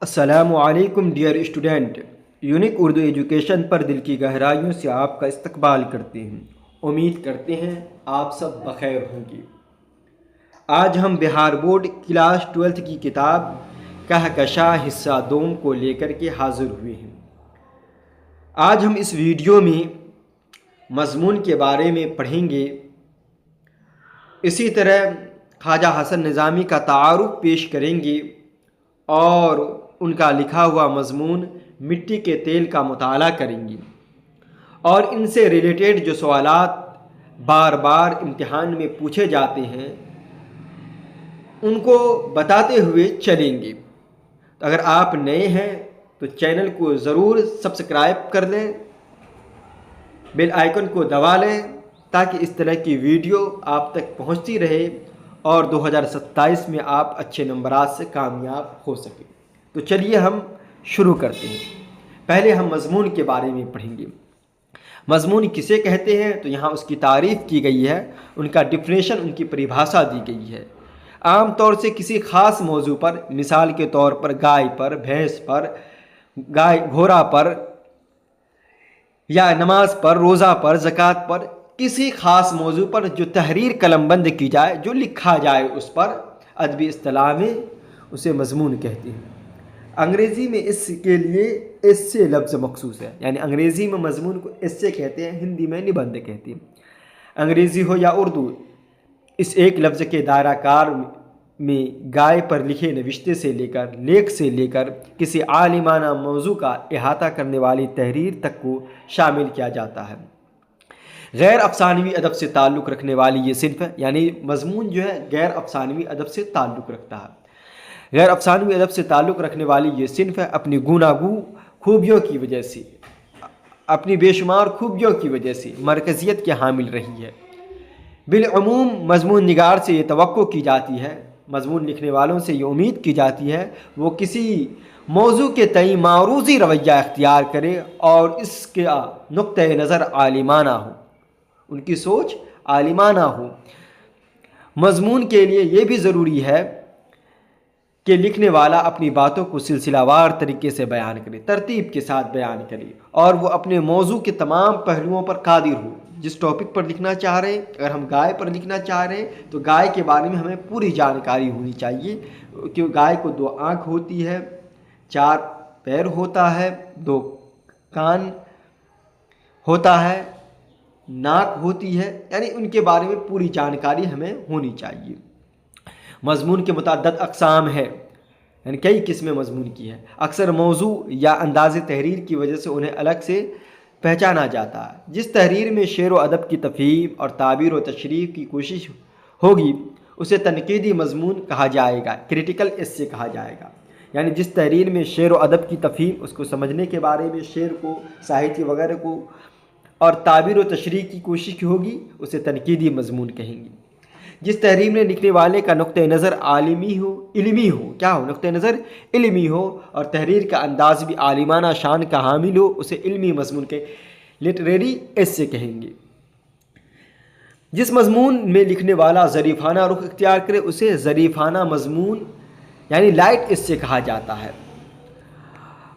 السلام علیکم dear student, unique Urdu education پر دل کی گہرائیوں سے آپ کا استقبال کرتے ہیں۔ امید کرتے ہیں آپ سب بخیر ہوں گے۔ آج ہم بہار بورڈ کلاس 12 کی کتاب کہکشاں حصہ دوم کو لے کر کے حاضر ہوئے ہیں۔ آج ہم اس ویڈیو میں مضمون کے بارے میں پڑھیں گے، اسی طرح خواجہ حسن نظامی کا تعارف پیش کریں گے اور ان کا لکھا ہوا مضمون مٹی کے تیل کا مطالعہ کریں گے، اور ان سے ریلیٹڈ جو سوالات بار بار امتحان میں پوچھے جاتے ہیں ان کو بتاتے ہوئے چلیں گے۔ تو اگر آپ نئے ہیں تو چینل کو ضرور سبسکرائب کر لیں، بیل آئیکن کو دبا لیں تاکہ اس طرح کی ویڈیو آپ تک پہنچتی رہے اور 2027 میں آپ اچھے نمبرات سے کامیاب ہو سکیں۔ تو چلیے ہم شروع کرتے ہیں۔ پہلے ہم مضمون کے بارے میں پڑھیں گے۔ مضمون کسے کہتے ہیں تو یہاں اس کی تعریف کی گئی ہے، ان کا ڈیفینیشن، ان کی پریبھاشا دی گئی ہے۔ عام طور سے کسی خاص موضوع پر، مثال کے طور پر گائے پر، بھینس پر، گھوڑا پر، یا نماز پر، روزہ پر، زکوٰۃ پر، کسی خاص موضوع پر جو تحریر قلم بند کی جائے، جو لکھا جائے، اس پر ادبی اصطلاح میں اسے مضمون کہتے ہیں۔ انگریزی میں اس کے لیے ایسے لفظ مخصوص ہے، یعنی انگریزی میں مضمون کو ایسے کہتے ہیں، ہندی میں نبندھ کہتے ہیں۔ انگریزی ہو یا اردو، اس ایک لفظ کے دائرہ کار میں گائے پر لکھے نوشتے سے لے کر، لیکھ سے لے کر کسی عالمانہ موضوع کا احاطہ کرنے والی تحریر تک کو شامل کیا جاتا ہے۔ غیر افسانوی ادب سے تعلق رکھنے والی یہ صنف ہے، یعنی مضمون جو ہے غیر افسانوی ادب سے تعلق رکھتا ہے۔ غیر افسانوی ادب سے تعلق رکھنے والی یہ صنف ہے اپنی گوناگو خوبیوں کی وجہ سے، اپنی بے شمار خوبیوں کی وجہ سے مرکزیت کے حامل رہی ہے۔ بالعموم مضمون نگار سے یہ توقع کی جاتی ہے، مضمون لکھنے والوں سے یہ امید کی جاتی ہے وہ کسی موضوع کے تئیں معروضی رویہ اختیار کرے اور اس کا نقطۂ نظر عالمانہ ہو، ان کی سوچ عالمانہ ہو۔ مضمون کے لیے یہ بھی ضروری ہے کہ لکھنے والا اپنی باتوں کو سلسلہ وار طریقے سے بیان کرے، ترتیب کے ساتھ بیان کرے، اور وہ اپنے موضوع کے تمام پہلوؤں پر قادر ہو۔ جس ٹاپک پر لکھنا چاہ رہے ہیں، اگر ہم گائے پر لکھنا چاہ رہے ہیں تو گائے کے بارے میں ہمیں پوری جانکاری ہونی چاہیے کہ گائے کو 2 آنکھ ہوتی ہے، 4 پیر ہوتا ہے، 2 کان ہوتا ہے، ناک ہوتی ہے، یعنی ان کے بارے میں پوری جانکاری ہمیں ہونی چاہیے۔ مضمون کے متعدد اقسام ہے، یعنی کئی قسمیں مضمون کی ہے۔ اکثر موضوع یا انداز تحریر کی وجہ سے انہیں الگ سے پہچانا جاتا ہے۔ جس تحریر میں شعر و ادب کی تفہیم اور تعبیر و تشریح کی کوشش ہوگی اسے تنقیدی مضمون کہا جائے گا، کریٹیکل ایسے کہا جائے گا۔ یعنی جس تحریر میں شعر و ادب کی تفہیم، اس کو سمجھنے کے بارے میں، شعر کو، ساہتیہ وغیرہ کو، اور تعبیر و تشریح کی کوشش ہوگی اسے تنقیدی مضمون کہیں گے۔ جس تحریر میں لکھنے والے کا نقطۂ نظر علمی ہو، کیا ہو؟ نقطۂ نظر علمی ہو، اور تحریر کا انداز بھی عالمانہ شان کا حامل ہو، اسے علمی مضمون کے لٹریری ایسے کہیں گے۔ جس مضمون میں لکھنے والا ظریفانہ رخ اختیار کرے اسے ظریفانہ مضمون یعنی لائٹ ایسے کہا جاتا ہے،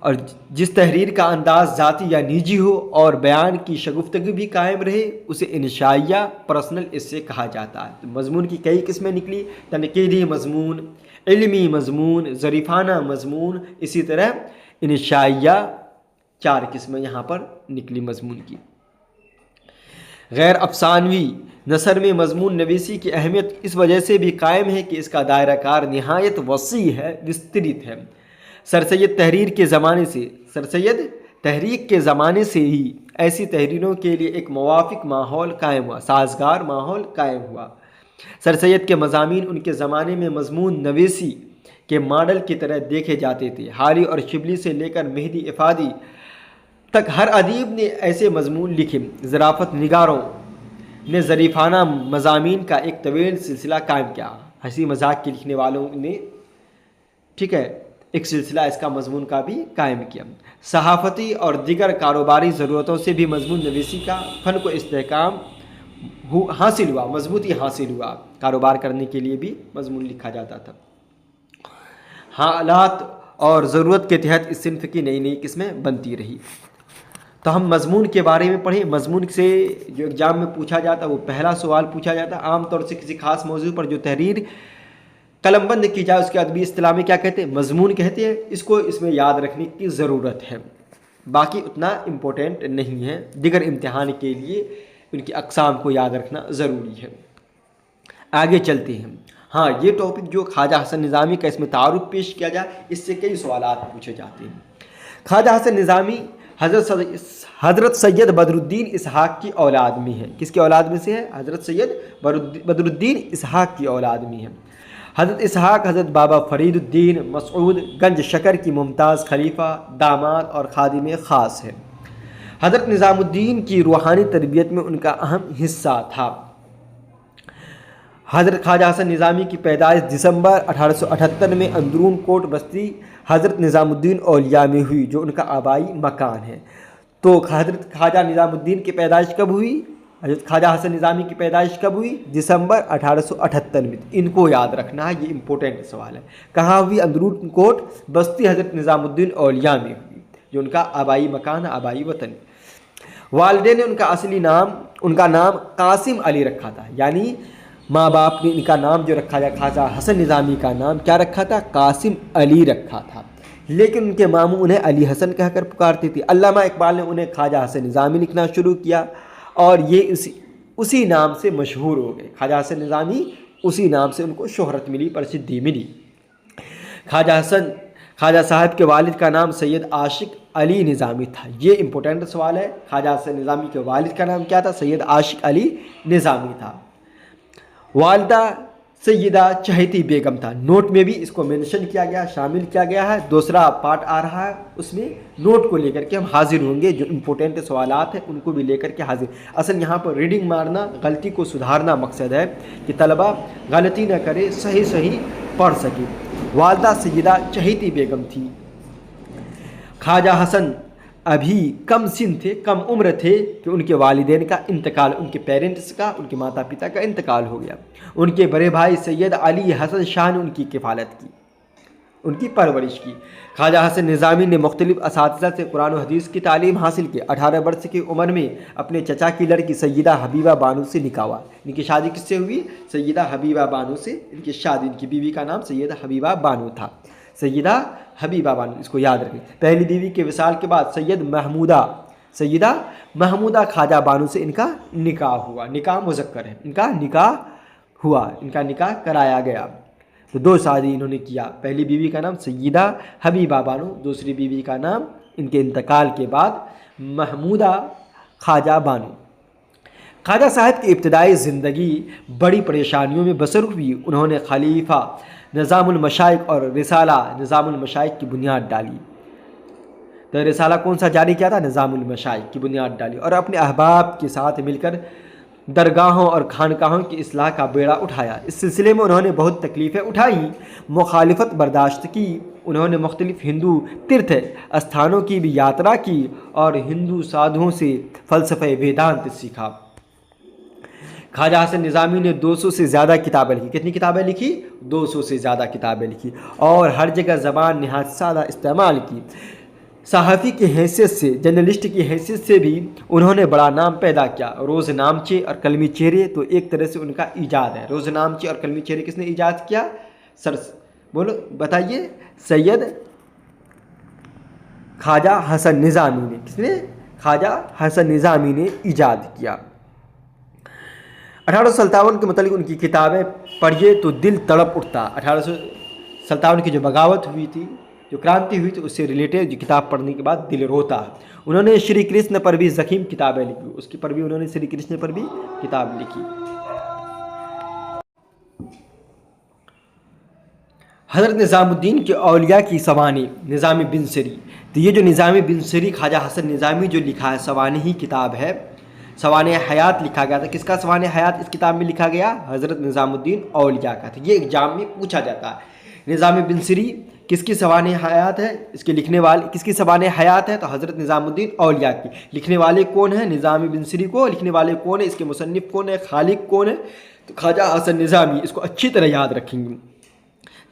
اور جس تحریر کا انداز ذاتی یا نجی ہو اور بیان کی شگفتگی بھی قائم رہے اسے انشائیہ پرسنل ایسے کہا جاتا ہے۔ تو مضمون کی کئی قسمیں نکلی، تنقیدی مضمون، علمی مضمون، ظریفانہ مضمون، اسی طرح انشائیہ، 4 قسمیں یہاں پر نکلی مضمون کی۔ غیر افسانوی نثر میں مضمون نویسی کی اہمیت اس وجہ سے بھی قائم ہے کہ اس کا دائرہ کار نہایت وسیع ہے، وسترت ہے۔ سر سید تحریک کے زمانے سے ہی ایسی تحریروں کے لیے ایک موافق ماحول قائم ہوا، سازگار ماحول قائم ہوا۔ سر سید کے مضامین ان کے زمانے میں مضمون نویسی کے ماڈل کی طرح دیکھے جاتے تھے۔ حالی اور شبلی سے لے کر مہدی افادی تک ہر ادیب نے ایسے مضمون لکھے۔ ظرافت نگاروں نے ظریفانہ مضامین کا ایک طویل سلسلہ قائم کیا۔ ہنسی مذاق کے لکھنے والوں نے ایک سلسلہ اس کا مضمون کا بھی قائم کیا۔ صحافتی اور دیگر کاروباری ضرورتوں سے بھی مضمون نویسی کا فن کو استحکام حاصل ہوا، مضبوطی حاصل ہوا۔ کاروبار کرنے کے لیے بھی مضمون لکھا جاتا تھا۔ حالات اور ضرورت کے تحت اس صنف کی نئی نئی قسمیں بنتی رہی۔ تو ہم مضمون کے بارے میں پڑھیں۔ مضمون سے جو ایگزام میں پوچھا جاتا ہے وہ پہلا سوال پوچھا جاتا ہے، عام طور سے کسی خاص موضوع پر جو تحریر قلم بند کی جائے اس کے ادبی اصطلاح میں کیا کہتے ہیں؟ مضمون کہتے ہیں۔ اس میں یاد رکھنے کی ضرورت ہے، باقی اتنا امپورٹنٹ نہیں ہے، دیگر امتحان کے لیے ان کی اقسام کو یاد رکھنا ضروری ہے۔ آگے چلتے ہیں۔ ہاں، یہ ٹاپک جو خواجہ حسن نظامی کا اس میں تعارف پیش کیا جائے، اس سے کئی سوالات پوچھے جاتے ہیں۔ خواجہ حسن نظامی حضرت سید بدر الدین اسحاق کی اولاد میں ہے۔ کس کی اولاد میں سے ہے؟ حضرت سید بدر الدین اسحاق کی اولاد میں ہے۔ حضرت اسحاق حضرت بابا فرید الدین مسعود گنج شکر کی ممتاز خلیفہ، داماد اور خادم خاص ہے۔ حضرت نظام الدین کی روحانی تربیت میں ان کا اہم حصہ تھا۔ حضرت خواجہ حسن نظامی کی پیدائش دسمبر 1878 میں اندرون کوٹ بستی حضرت نظام الدین اولیاء میں ہوئی، جو ان کا آبائی مکان ہے۔ تو حضرت خواجہ نظام الدین کی پیدائش کب ہوئی؟ حضرت خواجہ حسن نظامی کی پیدائش کب ہوئی؟ دسمبر 1878 میں۔ ان کو یاد رکھنا ہے، یہ امپورٹنٹ سوال ہے۔ کہاں ہوئی؟ اندرون کوٹ بستی حضرت نظام الدین اولیاء میں ہوئی، جو ان کا آبائی مکان ہے، آبائی وطن۔ والدین نے ان کا نام قاسم علی رکھا تھا، یعنی ماں باپ نے ان کا نام جو رکھا جائے، خواجہ حسن نظامی کا نام کیا رکھا تھا؟ قاسم علی رکھا تھا، لیکن ان کے ماموں انہیں علی حسن کہہ کر پکارتے تھے۔ علامہ اقبال نے انہیں خواجہ حسن نظامی لکھنا شروع کیا اور یہ اسی نام سے مشہور ہو گئے۔ خواجہ حسن نظامی، اسی نام سے ان کو شہرت ملی، پرسدھی ملی۔ خواجہ صاحب کے والد کا نام سید عاشق علی نظامی تھا۔ یہ امپورٹنٹ سوال ہے۔ خواجہ حسن نظامی کے والد کا نام کیا تھا؟ سید عاشق علی نظامی تھا۔ والدہ سیدہ چہیتی بیگم تھا۔ نوٹ میں بھی اس کو مینشن کیا گیا، شامل کیا گیا ہے۔ دوسرا پارٹ آ رہا ہے، اس میں نوٹ کو لے کر کے ہم حاضر ہوں گے، جو امپورٹنٹ سوالات ہیں ان کو بھی لے کر کے حاضر۔ اصل یہاں پر ریڈنگ مارنا، غلطی کو سدھارنا مقصد ہے کہ طلبہ غلطی نہ کرے، صحیح پڑھ سکے۔ والدہ سیدہ چہیتی بیگم تھی۔ خواجہ حسن ابھی کم سن تھے، کم عمر تھے کہ ان کے والدین کا انتقال، ان کے پیرنٹس کا، ان کے ماتا پتا کا انتقال ہو گیا۔ ان کے بڑے بھائی سید علی حسن شاہ نے ان کی کفالت کی، ان کی پرورش کی۔ خواجہ حسن نظامی نے مختلف اساتذہ سے قرآن و حدیث کی تعلیم حاصل کی۔ 18 برس کی عمر میں اپنے چچا کی لڑکی سیدہ حبیبہ بانو سے نکاح ہوا۔ ان کی شادی کس سے ہوئی؟ سیدہ حبیبہ بانو سے ان کی شادی۔ ان کی بیوی کا نام سیدہ حبیبہ بانو تھا، سیدہ حبیبہ بانو، اس کو یاد رکھیں۔ پہلی بیوی کے وصال کے بعد سیدہ محمودہ خواجہ بانو سے ان کا نکاح ہوا۔ نکاح مذکر ہے، ان کا نکاح ہوا، ان کا نکاح کرایا گیا۔ تو 2 شادی انہوں نے کیا۔ پہلی بیوی کا نام سیدہ حبیبہ بانو، دوسری بیوی کا نام ان کے انتقال کے بعد محمودہ خواجہ بانو۔ خواجہ صاحب کی ابتدائی زندگی بڑی پریشانیوں میں بسر ہوئی۔ انہوں نے خلیفہ نظام المشائخ اور رسالہ نظام المشائخ کی بنیاد ڈالی۔ تو رسالہ کون سا جاری کیا تھا؟ نظام المشائخ کی بنیاد ڈالی، اور اپنے احباب کے ساتھ مل کر درگاہوں اور خانقاہوں کی اصلاح کا بیڑا اٹھایا۔ اس سلسلے میں انہوں نے بہت تکلیفیں اٹھائیں، مخالفت برداشت کی۔ انہوں نے مختلف ہندو تیرتھ استھانوں کی بھی یاترا کی اور ہندو سادھوؤں سے فلسفہ ویدانت سیکھا۔ خواجہ حسن نظامی نے 200 سے زیادہ کتابیں لکھی۔ کتنی کتابیں لکھی؟ 200 سے زیادہ کتابیں لکھی، اور ہر جگہ زبان نہایت سادہ استعمال کی۔ صحافی کی حیثیت سے، جرنلسٹ کی حیثیت سے بھی انہوں نے بڑا نام پیدا کیا۔ روز نامچے اور قلمی چہرے تو ایک طرح سے ان کا ایجاد ہے۔ روز نامچے اور قلمی چہرے کس نے ایجاد کیا؟ بولو بتائیے۔ سید خواجہ حسن نظامی نے۔ کس نے؟ خواجہ حسن نظامی نے ایجاد کیا۔ 1857 کے متعلق ان کی کتابیں پڑھیے تو دل تڑپ اٹھتا۔ 1857 کی جو بغاوت ہوئی تھی، جو کرانتی ہوئی تھی، اس سے ریلیٹڈ جو کتاب پڑھنے کے بعد دل روتا ہے۔ انہوں نے شری کرشن پر بھی زخیم کتابیں لکھی، اس کی پر بھی انہوں نے شری کرشن پر بھی کتاب لکھی۔ حضرت نظام الدین کے اولیاء کی سوانح، نظام بن سری۔ تو یہ جو نظام بن سری خواجہ حسن نظامی جو لکھا ہے، سوانح ہی کتاب ہے، سوانح حیات لکھا گیا تھا۔ کس کا سوانح حیات اس کتاب میں لکھا گیا؟ حضرت نظام الدین اولیاء کا تھا۔ یہ ایگزام میں پوچھا جاتا ہے۔ نظام بن سری کس کی سوانح حیات ہے؟ اس کے لکھنے والے کس کی سوانح حیات ہے؟ تو حضرت نظام الدین اولیاء کی۔ لکھنے والے کون ہیں؟ نظام بن سری کو لکھنے والے کون ہیں؟ اس کے مصنف کون ہے؟ خالق کون ہے؟ تو خواجہ حسن نظامی۔ اس کو اچھی طرح یاد رکھیں گے۔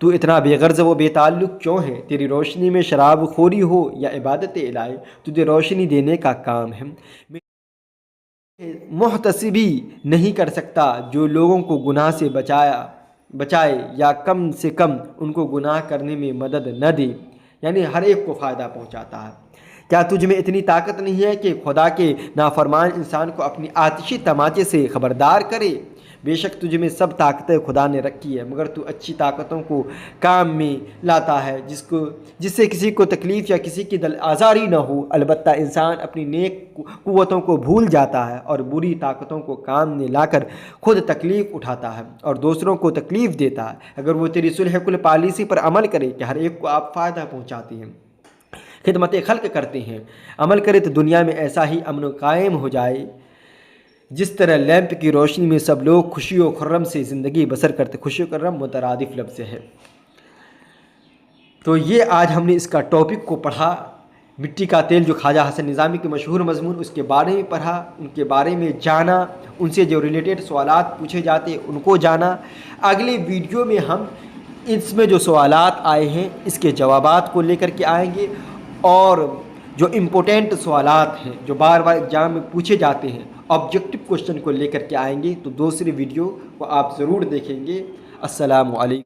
تو اتنا بے غرض و بے تعلق کیوں ہے؟ تیری روشنی میں شراب خوری ہو یا عبادت الہی، تجھے روشنی دینے کا کام ہے۔ محتسبی نہیں کر سکتا جو لوگوں کو گناہ سے بچائے یا کم سے کم ان کو گناہ کرنے میں مدد نہ دے، یعنی ہر ایک کو فائدہ پہنچاتا ہے۔ کیا تجھ میں اتنی طاقت نہیں ہے کہ خدا کے نافرمان انسان کو اپنی آتشی تماچے سے خبردار کرے؟ بے شک تجھ میں سب طاقتیں خدا نے رکھی ہے، مگر تو اچھی طاقتوں کو کام میں لاتا ہے جس سے کسی کو تکلیف یا کسی کی دل آزاری نہ ہو۔ البتہ انسان اپنی نیک قوتوں کو بھول جاتا ہے اور بری طاقتوں کو کام میں لا کر خود تکلیف اٹھاتا ہے اور دوسروں کو تکلیف دیتا ہے۔ اگر وہ تیری صلح کل پالیسی پر عمل کرے کہ ہر ایک کو آپ فائدہ پہنچاتے ہیں، خدمت خلق کرتے ہیں، عمل کرے تو دنیا میں ایسا ہی امن قائم ہو جائے جس طرح لیمپ کی روشنی میں سب لوگ خوشی و خرم سے زندگی بسر کرتے۔ خوشی و خرم مترادف لفظ ہے۔ تو یہ آج ہم نے اس کا ٹاپک کو پڑھا، مٹی کا تیل، جو خواجہ حسن نظامی کے مشہور مضمون، اس کے بارے میں پڑھا، ان کے بارے میں جانا، ان سے جو ریلیٹڈ سوالات پوچھے جاتے ان کو جانا۔ اگلے ویڈیو میں ہم اس میں جو سوالات آئے ہیں اس کے جوابات کو لے کر کے آئیں گے، اور جو امپورٹنٹ سوالات ہیں جو بار بار ایگزام میں پوچھے جاتے ہیں، آبجیکٹو کوشچن کو لے کر کے آئیں گے۔ تو دوسری ویڈیو کو آپ ضرور دیکھیں گے۔ السلام علیکم۔